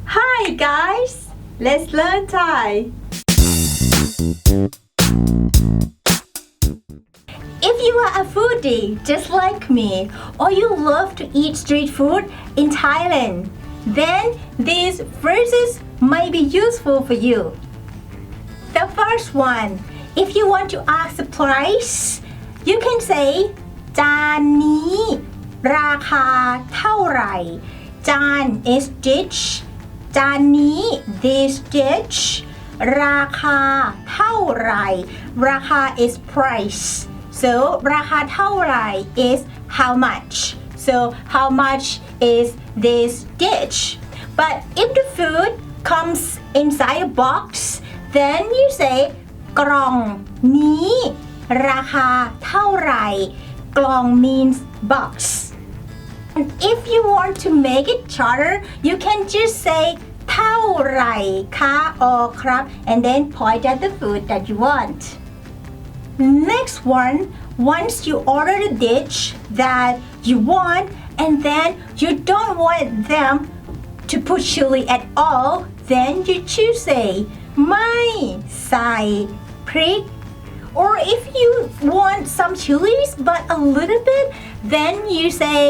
Hi guys, let's learn Thai. If you are a foodie just like me, or you love to eat street food in Thailand, then these phrases might be useful for you. The first one, if you want to ask the price, you can say จานนี้ราคาเท่าไหร่จาน is dish จานนี้ this dish ราคาเท่าไหร่ราคา is price so ราคาเท่าไหร่ is how much so how much is this dish but if the food comes inside a box then you say กล่องนี้ราคาเท่าไหร่กล่อง means box and if you want to make it shorter you can just say เท่าไหร่คะ or ครับ and then point at the food that you want next one once you order the dish that you want and then you don't want them to put chili at all then you choose say ไม่ใส่พริกor if you want some chilies but a little bit then you say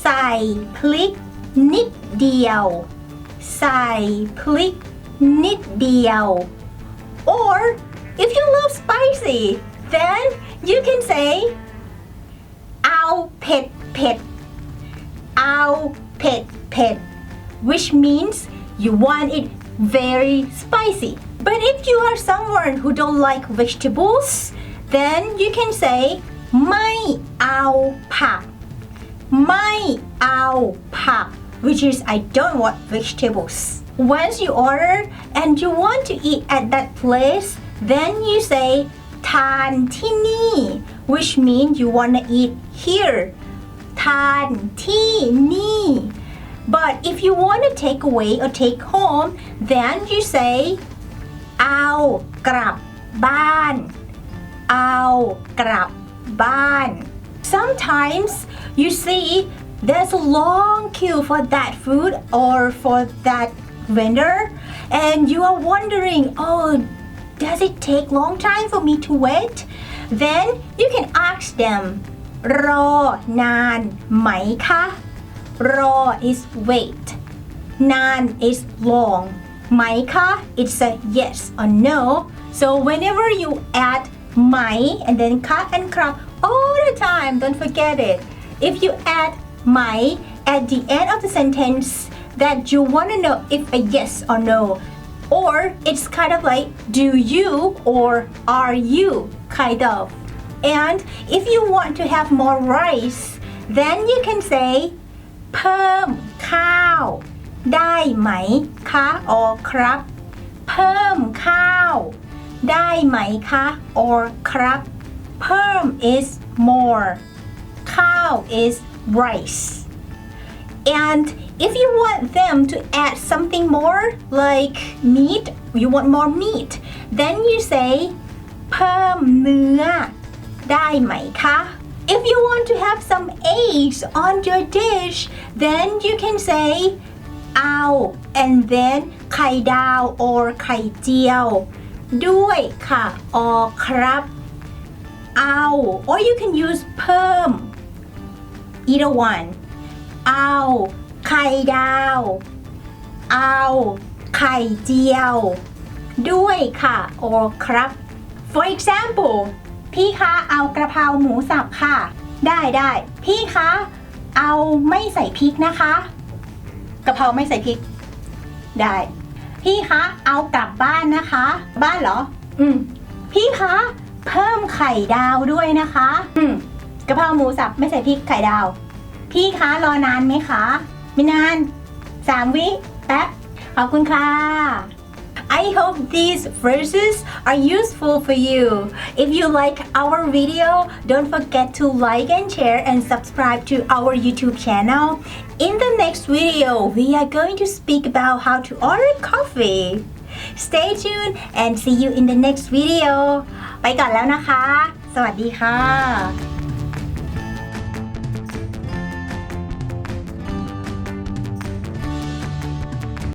ใส่พริกนิดเดียวใส่พริกนิดเดียว or if you love spicy then you can say เอาเผ็ดเผ็ดเอาเผ็ดเผ็ด which means you want it very spicy but if you are someone who don't like vegetables then you can say ไม่เอาผักไม่เอาผัก which is I don't want vegetables once you order and you want to eat at that place then you say ทานที่นี่ which means you want to eat here ทานที่นี่ but if you want to take away or take home then you say เอากลับบ้านเอากลับบ้าน sometimes you see there's a long queue for that food or for that vendor and you are wondering oh does it take long time for me to wait then you can ask them รอนานไหมคะรอ is wait นาน is long ไหมคะ it's a yes or no so whenever you add ไหม and then คะ and ครับ all the time don't forget it if you add ไหม at the end of the sentence that you want to know if a yes or no or it's kind of like do you or are you kind of and if you want to have more rice then you can say เพิ่มข้าวได้ไหมคะ or ครับเพิ่มข้าวได้ไหมคะ or ครับเพิ่ม is more ข้าว is rice and if you want them to add something more like meat you want more meat then you say เพิ่มเนื้อได้ไหมคะ if you want to have some eggs on your dish then you can say เอา and then ไข่ดาว or ไข่เจียวด้วยค่ะ or ครับเอา or you can use เพิ่ม either one เอาไข่ดาวเอาไข่เจียวด้วยค่ะ or ครับ for example พี่คะเอากระเพราหมูสับค่ะได้พี่คะเอาไม่ใส่พริกนะคะกะเพราไม่ใส่พริกได้พี่คะเอากลับบ้านนะคะบ้านเหรอพี่คะเพิ่มไข่ดาวด้วยนะคะกะเพราหมูสับไม่ใส่พริกไข่ดาวพี่คะรอนานไหมคะไม่นาน3 วิแป๊บขอบคุณค่ะ I hope these phrases are useful for you. If you like our video, don't forget to like and share and subscribe to our YouTube channel. In the next video, we are going to speak about how to order coffee. Stay tuned and see you in the next video. ไปก่อนแล้วนะคะ สวัสดีค่ะ